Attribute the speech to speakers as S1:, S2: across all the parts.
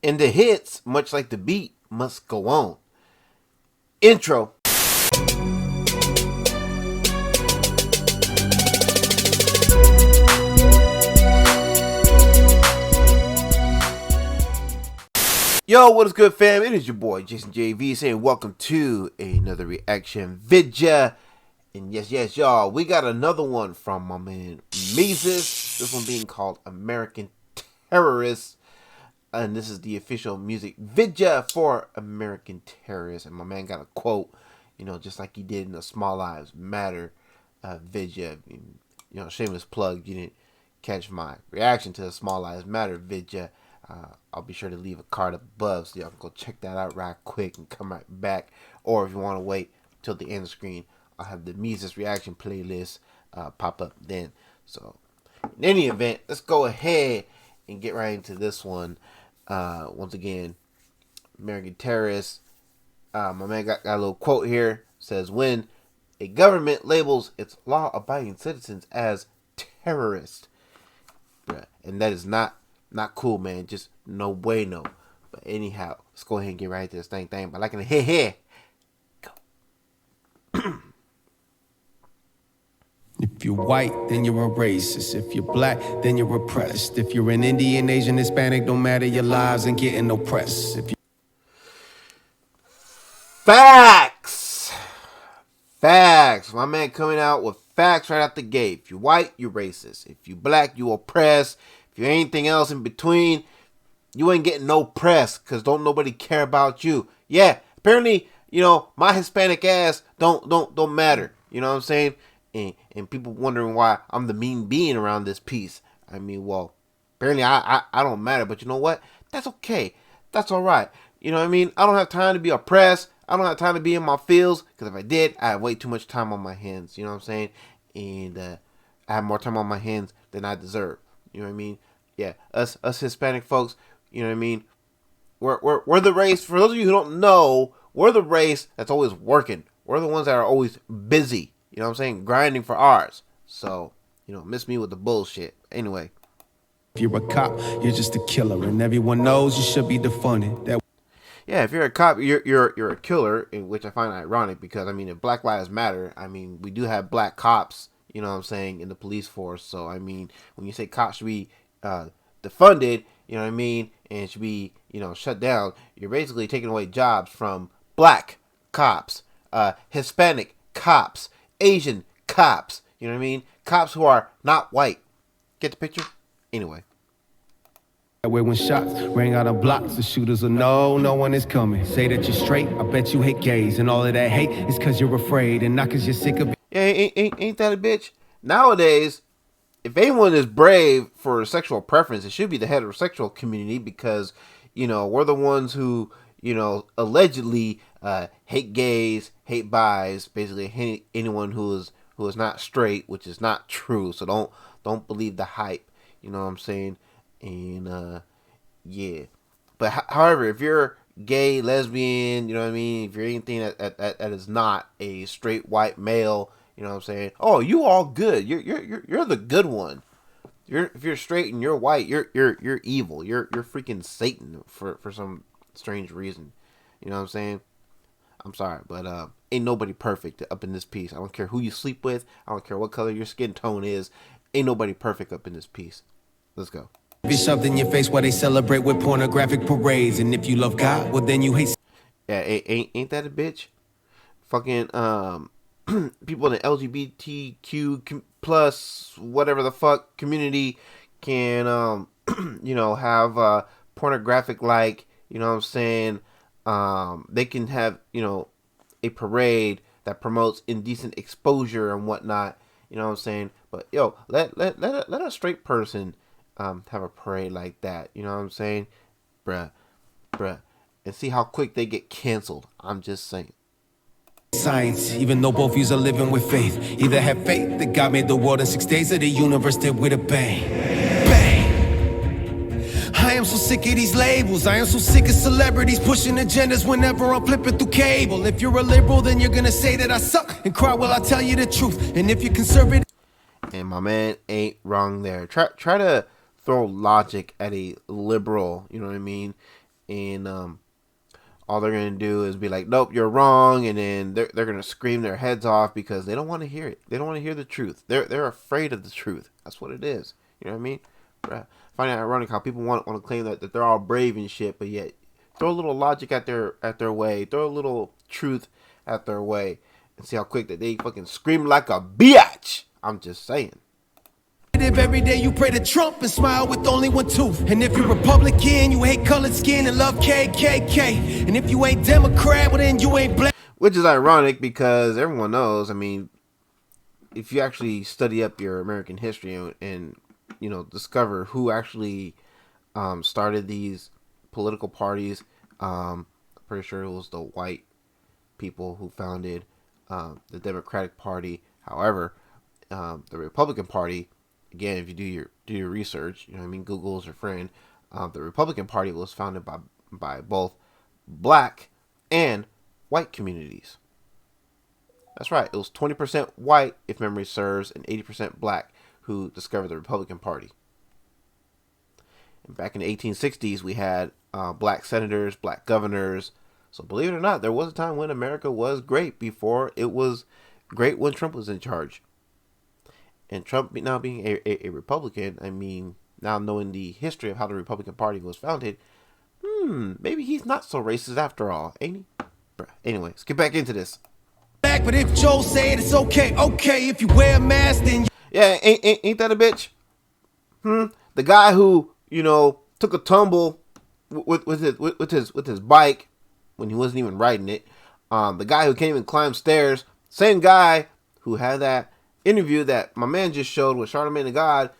S1: And the hits, much like the beat, must go on. Intro. Yo, what is good, fam? It is your boy Jason JV saying welcome to another reaction video. And yes, y'all, we got another one from my man Mesus. This one being called American Terrorist. And this is the official music video for American Terrorist. And my man got a quote, you know, just like he did in the Small Lives Matter video. You know, shameless plug, you didn't catch my reaction to the Small Lives Matter video. I'll be sure to leave a card above so y'all can go check that out right quick and come right back. Or if you want to wait till the end of the screen, I'll have the Mesus reaction playlist pop up then. So, in any event, let's go ahead and get right into this one. Once again, American Terrorist. My man got a little quote here. It says, when a government labels its law-abiding citizens as terrorists. And that is not cool, man. Just no bueno. But anyhow, let's go ahead and get right into this thing. By liking the hey. Go.
S2: If you're white, then you're a racist. If you're black, then you're oppressed. If you're an Indian, Asian, Hispanic, don't matter your lives and getting oppressed. If you...
S1: Facts. My man coming out with facts right out the gate. If you're white, you're racist. If you're black, you oppressed. If you're anything else in between, you ain't getting no press because don't nobody care about you. Yeah, apparently, you know, my Hispanic ass don't matter. You know what I'm saying? And people wondering why I'm the mean being around this piece. I mean, well, apparently I don't matter, but you know what? That's okay. That's all right. You know what I mean? I don't have time to be oppressed. I don't have time to be in my feels because if I did, I have way too much time on my hands. You know what I'm saying? And I have more time on my hands than I deserve. You know what I mean? Yeah, us Hispanic folks, you know what I mean? We're the race, for those of you who don't know, we're the race that's always working. We're the ones that are always busy, you know what I'm saying? Grinding for ours. So, you know, miss me with the bullshit. Anyway.
S2: If you're a cop, you're just a killer, and everyone knows you should be defunded.
S1: Yeah, if you're a cop, you're a killer, which I find ironic because, I mean, if Black Lives Matter, I mean, we do have black cops, you know what I'm saying, in the police force. So, I mean, when you say cops should be defunded, you know what I mean, and should be, you know, shut down, you're basically taking away jobs from black cops, Hispanic cops, Asian cops, you know what I mean, cops who are not white. Get the picture? Anyway.
S2: Where when shots ring out of blocks, the shooters will know no one is coming. Say that you're straight, I bet you hate gays, and all of that hate is cause you're afraid and not cause you're sick of it.
S1: Yeah, ain't that a bitch? Nowadays, if anyone is brave for sexual preference, it should be the heterosexual community because, you know, we're the ones who, you know, allegedly hate gays, hate bis, basically hate anyone who is not straight, which is not true. So don't believe the hype. You know what I'm saying? And yeah. But however, if you're gay, lesbian, you know what I mean, if you're anything that is not a straight white male, you know what I'm saying? Oh, you all good. You're the good one. If you're straight and you're white, you're evil. You're freaking Satan for some strange reason. You know what I'm saying? I'm sorry, but ain't nobody perfect up in this piece. I don't care who you sleep with. I don't care what color your skin tone is. Ain't nobody perfect up in this piece. Let's go.
S2: Be shoved in your face while they celebrate with pornographic parades, and if you love God, well then you hate.
S1: Yeah, ain't that a bitch? Fucking people in the LGBTQ plus whatever the fuck community can you know, have pornographic, like, you know what I'm saying, they can have, you know, a parade that promotes indecent exposure and whatnot, you know what I'm saying? But yo, let a straight person have a parade like that, you know what I'm saying? Bruh, and see how quick they get canceled. I'm just saying.
S2: Science, even though both views are living with faith. Either have faith that God made the world in 6 days, or the universe did with a bang. Bang! I am so sick of these labels. I am so sick of celebrities pushing agendas whenever I'm flipping through cable. If you're a liberal, then you're gonna say that I suck and cry while I tell you the truth. And if you're conservative,
S1: and my man ain't wrong there. Try to throw logic at a liberal, you know what I mean? and all they're gonna do is be like, "Nope, you're wrong," and then they're gonna scream their heads off because they don't want to hear it. They don't want to hear the truth. They're afraid of the truth. That's what it is. You know what I mean? I find it ironic how people want to claim that they're all brave and shit, but yet throw a little logic at their way, throw a little truth at their way, and see how quick that they fucking scream like a biatch. I'm just saying.
S2: Every day you pray to Trump and smile with only one tooth. And if you're Republican, you hate colored skin and love KKK. And if you ain't Democrat, well then you ain't black.
S1: Which is ironic because everyone knows, I mean, if you actually study up your American history and you know, discover who actually started these political parties, pretty sure it was the white people who founded the Democratic Party. However, the Republican Party, again, if you do your research, you know what I mean, Google's your friend. The Republican Party was founded by both black and white communities. That's right. It was 20% white, if memory serves, and 80% black who discovered the Republican Party. And back in the 1860s, we had black senators, black governors. So believe it or not, there was a time when America was great before it was great when Trump was in charge. And Trump now being a Republican, I mean, now knowing the history of how the Republican Party was founded, maybe he's not so racist after all, ain't he? Anyway, let's get back into this.
S2: But if Joe said it's okay, if you wear a mask, then
S1: yeah, ain't that a bitch? The guy who, you know, took a tumble with his bike when he wasn't even riding it. The guy who can't even climb stairs. Same guy who had that interview that my man just showed with Charlamagne the God,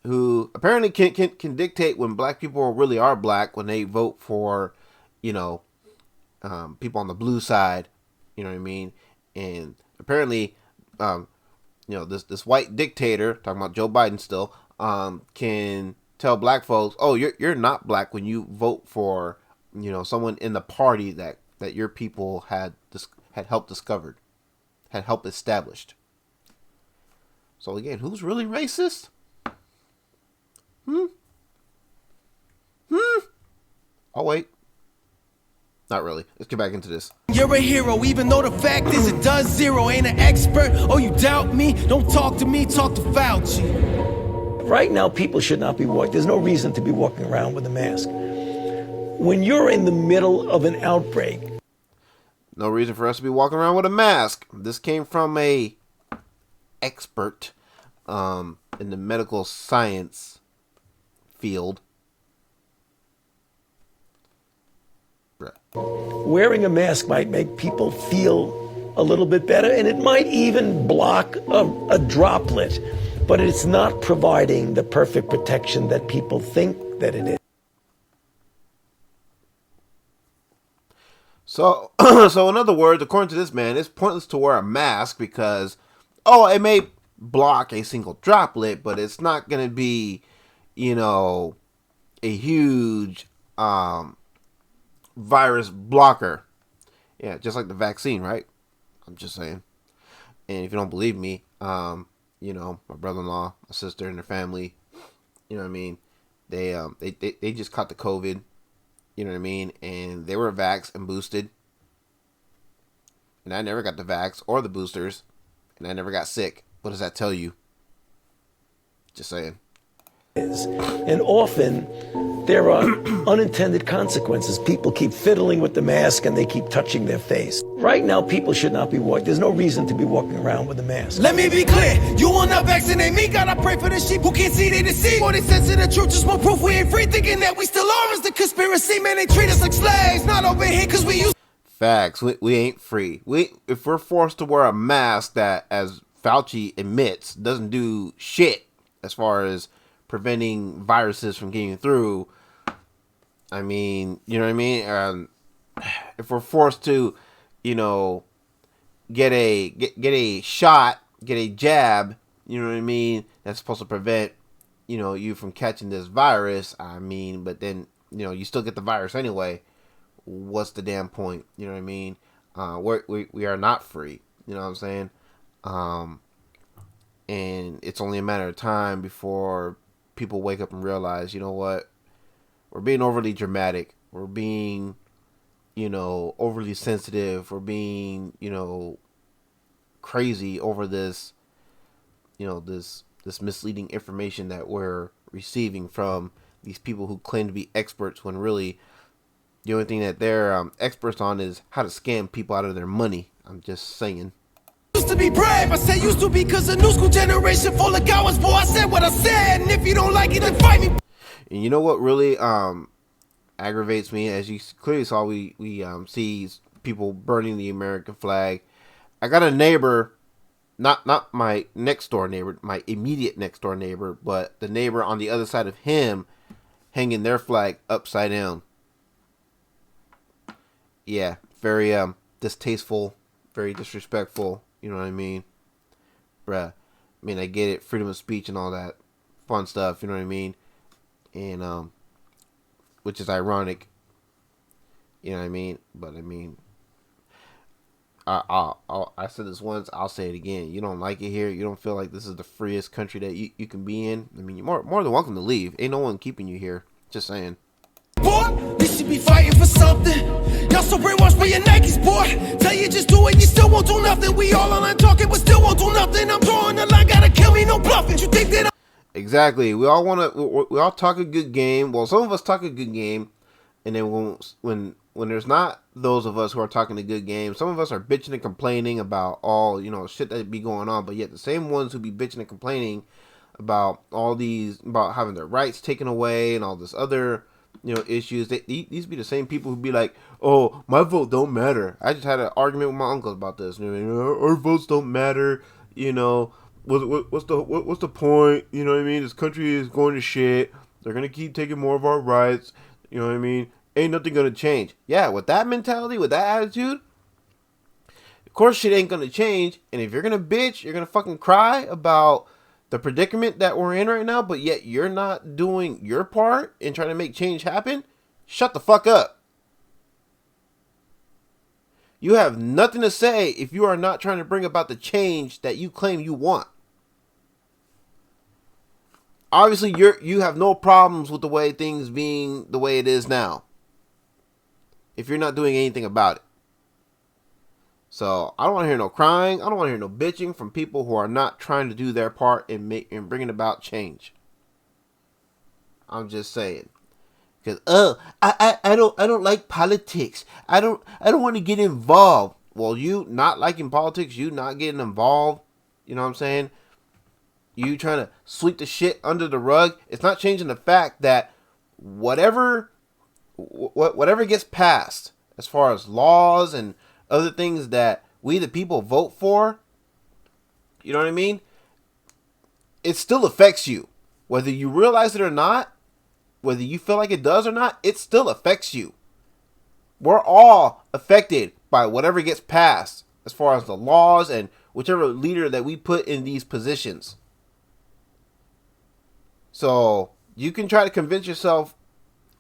S1: who apparently can dictate when black people really are black when they vote for, you know, people on the blue side. You know what I mean? And apparently, you know, this white dictator, talking about Joe Biden still, can tell black folks, oh, you're not black when you vote for, you know, someone in the party that your people had helped discovered, had helped established. So again, who's really racist? Oh wait. Not really. Let's get back into this.
S2: You're a hero, even though the fact is it does zero. Ain't an expert, oh you doubt me? Don't talk to me, talk to Fauci.
S3: Right now, people should not be walking. There's no reason to be walking around with a mask. When you're in the middle of an outbreak.
S1: No reason for us to be walking around with a mask. This came from a expert in the medical science field.
S3: Wearing a mask might make people feel a little bit better, and it might even block a droplet, but it's not providing the perfect protection that people think that it is.
S1: So, so in other words, according to this man, it's pointless to wear a mask because, it may block a single droplet, but it's not going to be, you know, a huge virus blocker. Yeah, just like the vaccine, right? I'm just saying. And if you don't believe me, you know, my brother-in-law, my sister, and their family, you know what I mean? They just caught the COVID, you know what I mean? And they were vaxxed and boosted. And I never got the vax or the boosters, and I never got sick. What does that tell you? Just saying.
S3: And often there are unintended consequences. People keep fiddling with the mask and they keep touching their face. Right now, people should not be walking. There's no reason to be walking around with a mask.
S2: Let me be clear, you will not vaccinate me. Gotta pray for the sheep who can't see they deceive. Or they sense of the truth, just more proof we ain't free. Thinking that we still are is the conspiracy. Man, they treat us like slaves, not over here cause we use.
S1: Facts, we ain't free. If we're forced to wear a mask that, as Fauci admits, doesn't do shit as far as preventing viruses from getting through. I mean, you know what I mean? If we're forced to, you know, get a shot, get a jab, you know what I mean, that's supposed to prevent, you know, you from catching this virus. I mean, but then, you know, you still get the virus anyway. What's the damn point? You know what I mean? We are not free. You know what I'm saying? And it's only a matter of time before people wake up and realize, you know what? We're being overly dramatic. we're being, overly sensitive, we're being, crazy over this, this misleading information that we're receiving from these people who claim to be experts when really the only thing that they're experts on is how to scam people out of their money. I'm just saying.
S2: Used to be brave, I say used to because the new school generation full of cowards. Boy, I said what I said, and if you don't like it, then fight me.
S1: And you know what really aggravates me? As you clearly saw, we see people burning the American flag. I got a neighbor, not my next door neighbor, my immediate next door neighbor, but the neighbor on the other side of him, hanging their flag upside down. Yeah, very distasteful, very disrespectful. You know what I mean? Bruh. I mean, I get it, freedom of speech and all that fun stuff, you know what I mean? And which is ironic. You know what I mean? But I mean, I said this once, I'll say it again. You don't like it here, you don't feel like this is the freest country that you can be in. I mean, you're more than welcome to leave. Ain't no one keeping you here. Just saying.
S2: Boy, you should be fighting for something. Y'all so brainwashed by your Nikes, boy. Tell you just do it, you still won't do nothing. We all online talking, but still won't do nothing. I'm drawing the line, gotta kill me, no bluffing. You think that
S1: Exactly. We all talk a good game. Well, some of us talk a good game, and then when there's not those of us who are talking a good game, some of us are bitching and complaining about all shit that be going on. But yet the same ones who be bitching and complaining about about having their rights taken away and all this other issues. These be the same people who be like, "Oh, my vote don't matter." I just had an argument with my uncles about this. Our votes don't matter. What's the point? You know what I mean? This country is going to shit. They're gonna keep taking more of our rights. You know what I mean? Ain't nothing gonna change. Yeah, with that mentality, with that attitude, of course shit ain't gonna change. And if you're gonna bitch, you're gonna fucking cry about the predicament that we're in right now, but yet you're not doing your part in trying to make change happen, shut the fuck up. You have nothing to say if you are not trying to bring about the change that you claim you want. Obviously, you have no problems with the way things being the way it is now, if you're not doing anything about it. So I don't want to hear no crying. I don't want to hear no bitching from people who are not trying to do their part in bringing about change. I'm just saying, because I don't like politics. I don't want to get involved. Well, you not liking politics, you not getting involved. You know what I'm saying? You trying to sweep the shit under the rug. It's not changing the fact that whatever gets passed as far as laws and other things that we the people vote for, you know what I mean? It still affects you. Whether you realize it or not, whether you feel like it does or not, it still affects you. We're all affected by whatever gets passed as far as the laws and whichever leader that we put in these positions. So you can try to convince yourself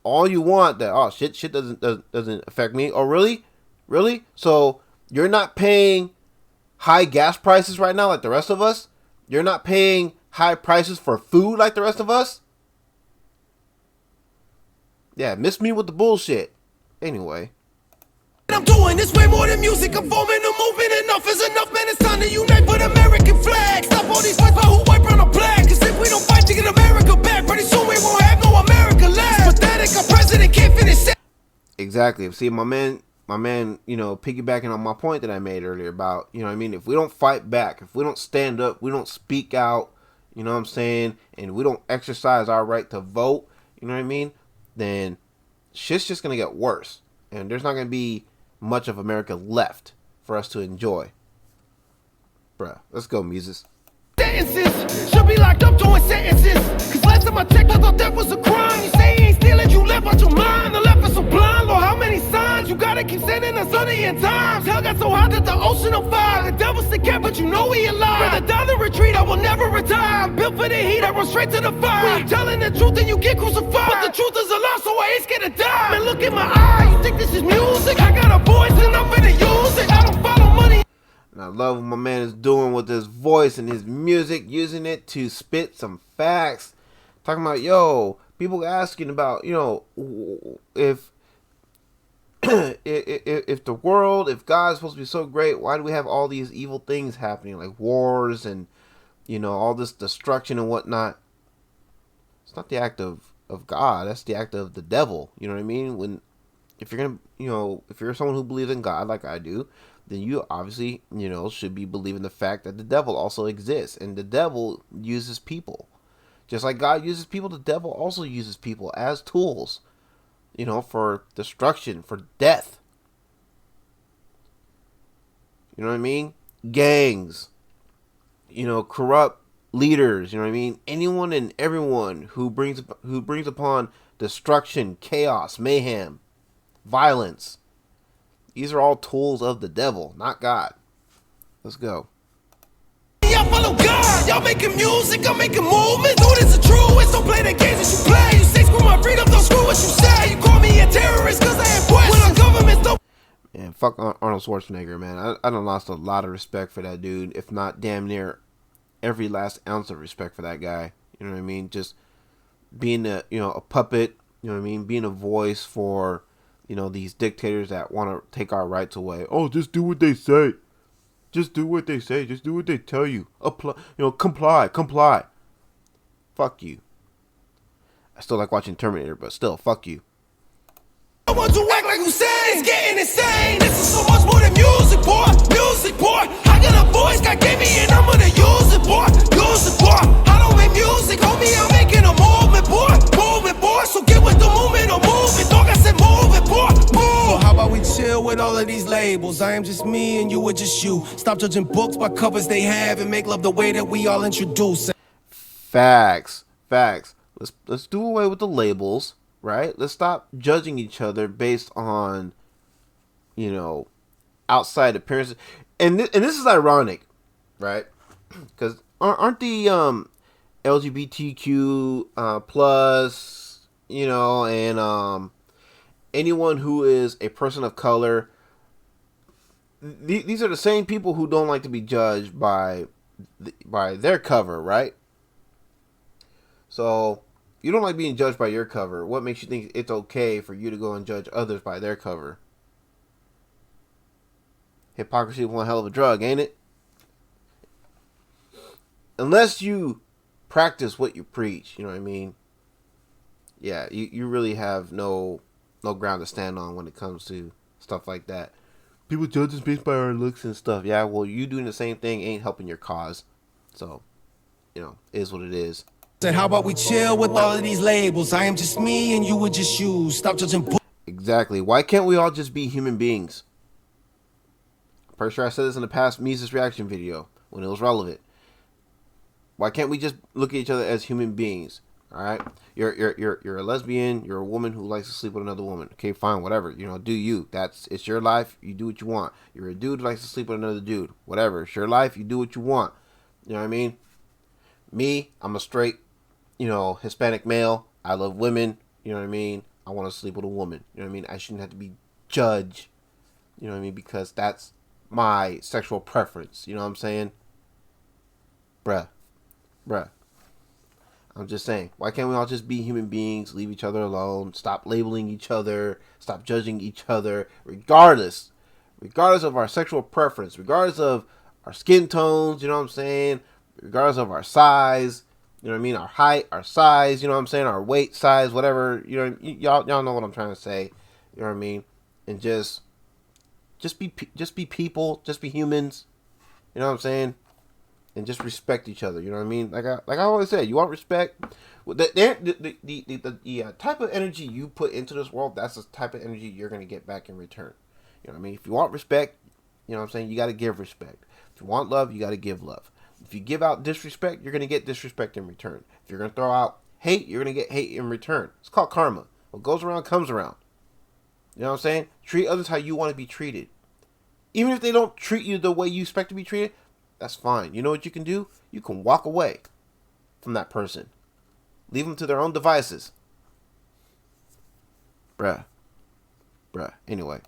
S1: all you want that shit doesn't affect me. Oh really? So you're not paying high gas prices right now like the rest of us? You're not paying high prices for food like the rest of us? Yeah, miss me with the bullshit. Anyway.
S2: I'm doing this way more than music. I'm forming a movement. Enough is enough, man. It's time to unite for the American flag. Stop all these fights about who white, brown, or black. Cause if we don't fight to get America back, pretty soon we won't have no America left. Pathetic, our president can't finish it.
S1: Exactly. See, my man, piggybacking on my point that I made earlier about, what I mean, if we don't fight back, if we don't stand up, we don't speak out, you know what I'm saying, and we don't exercise our right to vote, you know what I mean, then shit's just going to get worse. And there's not going to be much of America left for us to enjoy. Bruh, let's go, Mesus.
S2: Sentences should be locked up doing sentences. Cause last time I checked, I thought that was a crime. You say you ain't stealing, you left out your mind. The left is so blind, Lord, how many signs? You gotta keep sending us on the end times. Hell got so hot that the ocean on fire. The devil's the cat, but you know he alive. Rather die than retreat, I will never retire. I'm built for the heat, I run straight to the fire. We telling the truth and you get crucified. But the truth is a lie, so I ain't scared to die. Man, look in my eye, you think this is music? I got a voice and I'm finna use it. I don't follow money.
S1: And I love what my man is doing with his voice and his music, using it to spit some facts. Talking about, people asking about, if if the world, if God's supposed to be so great, why do we have all these evil things happening, like wars and, you know, all this destruction and whatnot? It's not the act of God. That's the act of the devil. You know what I mean? If you're gonna, you know, if you're someone who believes in God like I do, then you obviously, you know, should be believing the fact that the devil also exists, and the devil uses people, just like God uses people. The devil also uses people as tools, you know, for destruction, for death. You know what I mean? Gangs, you know, corrupt leaders, you know what I mean? Anyone and everyone who brings upon destruction, chaos, mayhem, violence. These are all tools of the devil, not God. Let's go.
S2: I follow God. Y'all making music, I'm making movements. Do this the truest. Don't play the games that you play. You say screw my freedom, don't screw what you say. You call me a terrorist cause I ain't questions. When our government don't.
S1: Man, fuck Arnold Schwarzenegger, man. I done lost a lot of respect for that dude, if not damn near every last ounce of respect for that guy. You know what I mean? Just being a puppet, you know what I mean? Being a voice for, you know, these dictators that want to take our rights away. Oh, just do what they say. Just do what they say. Just do what they tell you. Apply, you know, comply. Fuck you. I still like watching Terminator, but still, fuck you.
S2: I want to act like you said. It's getting insane. This is so much more than music, boy. Music, boy. I got a voice God gave me and I'm gonna use it, boy. Use it, boy. I don't make music, homie. I'm making a movement, boy. Movement, boy. So get with the movement or move it. Dog, I said move it, boy. Move. Well, how about we chill with all of these labels? I am just me and you are just you. Stop judging books by covers they have and make love the way that we all introduce.
S1: Facts. Let's do away with the labels, right? Let's stop judging each other based on, you know, outside appearances. And this is ironic, right? Because aren't the LGBTQ plus, you know, and anyone who is a person of color, these are the same people who don't like to be judged by their cover, right? So you don't like being judged by your cover. What makes you think it's okay for you to go and judge others by their cover? Hypocrisy is one hell of a drug, ain't it? Unless you practice what you preach, you know what I mean? Yeah, you really have no ground to stand on when it comes to stuff like that. People judge us based by our looks and stuff. Yeah, well, you doing the same thing ain't helping your cause. So, you know, it is what it is.
S2: Said, how about we chill with all of these labels? I am just me and you would just you. Stop judging books.
S1: Exactly. Why can't we all just be human beings? I'm pretty sure I said this in the past Mesus reaction video when it was relevant. Why can't we just look at each other as human beings? All right, you're a lesbian. You're a woman who likes to sleep with another woman. Okay, fine, whatever. You know, do you? It's your life. You do what you want. You're a dude who likes to sleep with another dude. Whatever. It's your life. You do what you want. You know what I mean? Me, I'm a straight, you know, Hispanic male. I love women. You know what I mean? I want to sleep with a woman. You know what I mean? I shouldn't have to be judged. You know what I mean? Because that's my sexual preference. You know what I'm saying? Bruh. I'm just saying, why can't we all just be human beings, leave each other alone, stop labeling each other, stop judging each other, regardless of our sexual preference, regardless of our skin tones, you know what I'm saying, regardless of our size, you know what I mean, our height, our size, you know what I'm saying, our weight, size, whatever, you know, y'all know what I'm trying to say, you know what I mean, and just be people, just be humans, you know what I'm saying. And just respect each other, you know what I mean? Like I always say, you want respect. The type of energy you put into this world, that's the type of energy you're gonna get back in return. You know what I mean? If you want respect, you know what I'm saying, you gotta give respect. If you want love, you gotta give love. If you give out disrespect, you're gonna get disrespect in return. If you're gonna throw out hate, you're gonna get hate in return. It's called karma. What goes around comes around. You know what I'm saying? Treat others how you want to be treated. Even if they don't treat you the way you expect to be treated, that's fine. You know what you can do? You can walk away from that person. Leave them to their own devices. Bruh. Anyway.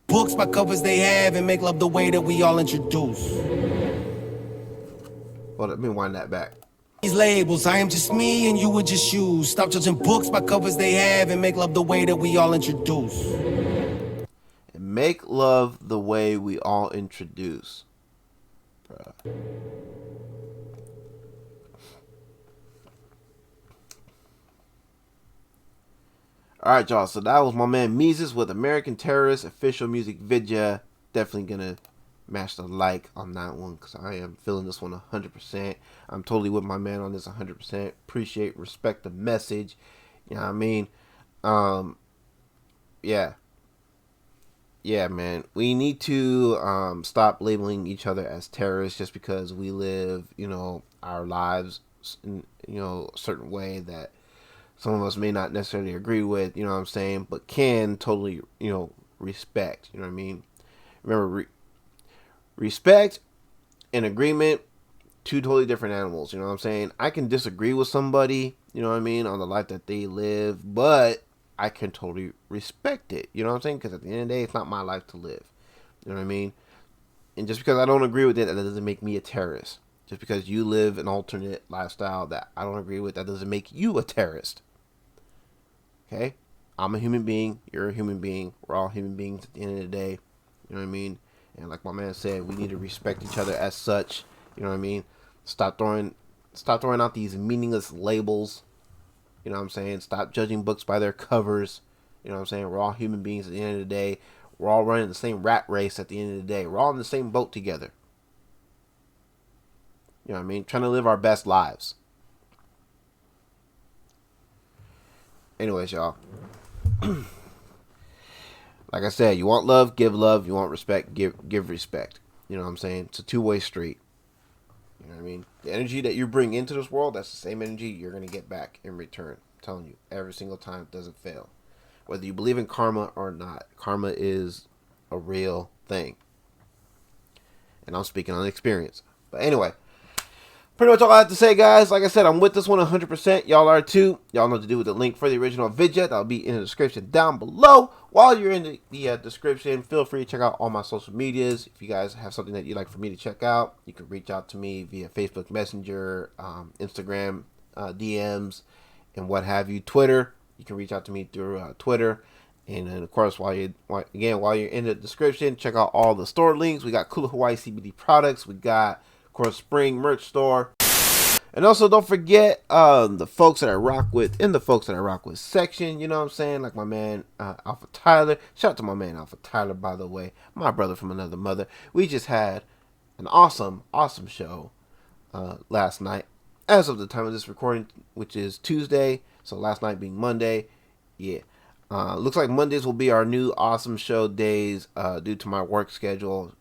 S2: Books by covers they have and make love the way that we all introduce.
S1: Well, let me wind that back.
S2: These labels, I am just me and you would just you. Stop judging books by covers they have and make love the way that we all introduce.
S1: Make love the way we all introduce. Bruh. Alright, y'all. So that was my man Mesus with American Terrorist official music video. Definitely gonna mash the like on that one because I am feeling this one 100%. I'm totally with my man on this 100%. Appreciate, respect the message. You know what I mean? Yeah. Yeah, man. We need to stop labeling each other as terrorists just because we live, our lives in, a certain way that some of us may not necessarily agree with, you know what I'm saying, but can totally, respect, you know what I mean? Remember, respect and agreement, two totally different animals, you know what I'm saying? I can disagree with somebody, you know what I mean, on the life that they live, but I can totally respect it, you know what I'm saying? Because at the end of the day, it's not my life to live, you know what I mean? And just because I don't agree with it, that doesn't make me a terrorist. Just because you live an alternate lifestyle that I don't agree with, that doesn't make you a terrorist. Okay? I'm a human being. You're a human being. We're all human beings at the end of the day. You know what I mean? And like my man said, we need to respect each other as such. You know what I mean? Stop throwing out these meaningless labels. You know what I'm saying? Stop judging books by their covers. You know what I'm saying? We're all human beings at the end of the day. We're all running the same rat race at the end of the day. We're all in the same boat together. You know what I mean? Trying to live our best lives. Anyways, y'all. Like I said, you want love, give love. You want respect, give respect. You know what I'm saying? It's a two-way street. You know what I mean? The energy that you bring into this world, that's the same energy you're going to get back in return. I'm telling you, every single time, it doesn't fail. Whether you believe in karma or not, karma is a real thing. And I'm speaking on experience. But anyway, pretty much all I have to say, guys. Like I said, I'm with this one 100%. Y'all are too. Y'all know what to do with the link for the original video. That'll be in the description down below. While you're in the description, feel free to check out all my social medias. If you guys have something that you'd like for me to check out, you can reach out to me via Facebook Messenger, Instagram, DMs, and what have you. Twitter, you can reach out to me through Twitter. And then, of course, while you're in the description, check out all the store links. We got cool Hawaii CBD products. We got, of course, Spring merch store. And also, don't forget the folks that I rock with in the folks that I rock with section. You know what I'm saying? Like my man AlphaTyler. Shout out to my man AlphaTyler, by the way. My brother from another mother. We just had an awesome show last night. As of the time of this recording, which is Tuesday. So last night being Monday. Yeah. Looks like Mondays will be our new awesome show days due to my work schedule.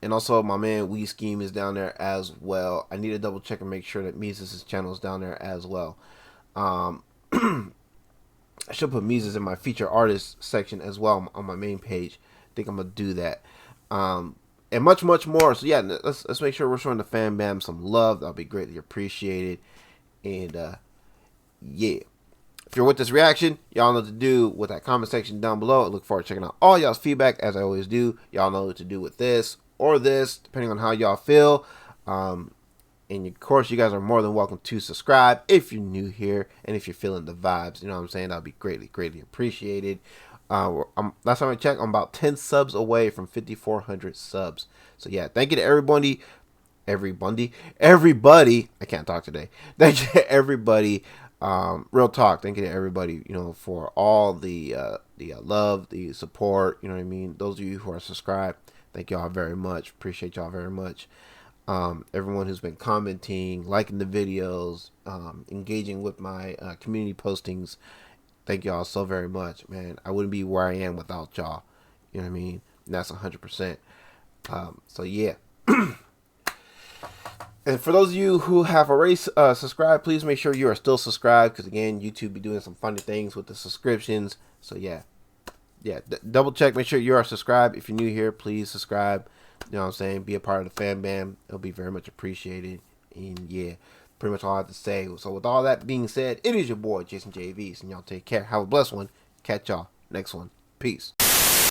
S1: And also my man Skeem is down there as well. I need to double check and make sure that Mesus' channel is down there as well. I should put Mesus in my feature artist section as well on my main page. I think I'm gonna do that. And much more. So yeah, let's make sure we're showing the fan bam some love. That'll be greatly appreciated. And yeah. If you're with this reaction, y'all know what to do with that comment section down below. I look forward to checking out all y'all's feedback as I always do. Y'all know what to do with this or this, depending on how y'all feel. And of course, you guys are more than welcome to subscribe if you're new here and if you're feeling the vibes. You know what I'm saying? That'll be greatly appreciated. Last time I checked, I'm about 10 subs away from 5,400 subs. So yeah, thank you to everybody. I can't talk today. Thank you to everybody. Real talk. Thank you to everybody, for all the love, the support, you know what I mean? Those of you who are subscribed, thank y'all very much. Appreciate y'all very much. Everyone who's been commenting, liking the videos, engaging with my community postings, thank y'all so very much, man. I wouldn't be where I am without y'all. You know what I mean? And that's 100%. So yeah. And for those of you who have already subscribed, please make sure you are still subscribed. Because, again, YouTube be doing some funny things with the subscriptions. So, yeah. Double check. Make sure you are subscribed. If you're new here, please subscribe. You know what I'm saying? Be a part of the fan bam. It'll be very much appreciated. And, yeah, pretty much all I have to say. So, with all that being said, it is your boy, Jason JV. And y'all take care. Have a blessed one. Catch y'all next one. Peace.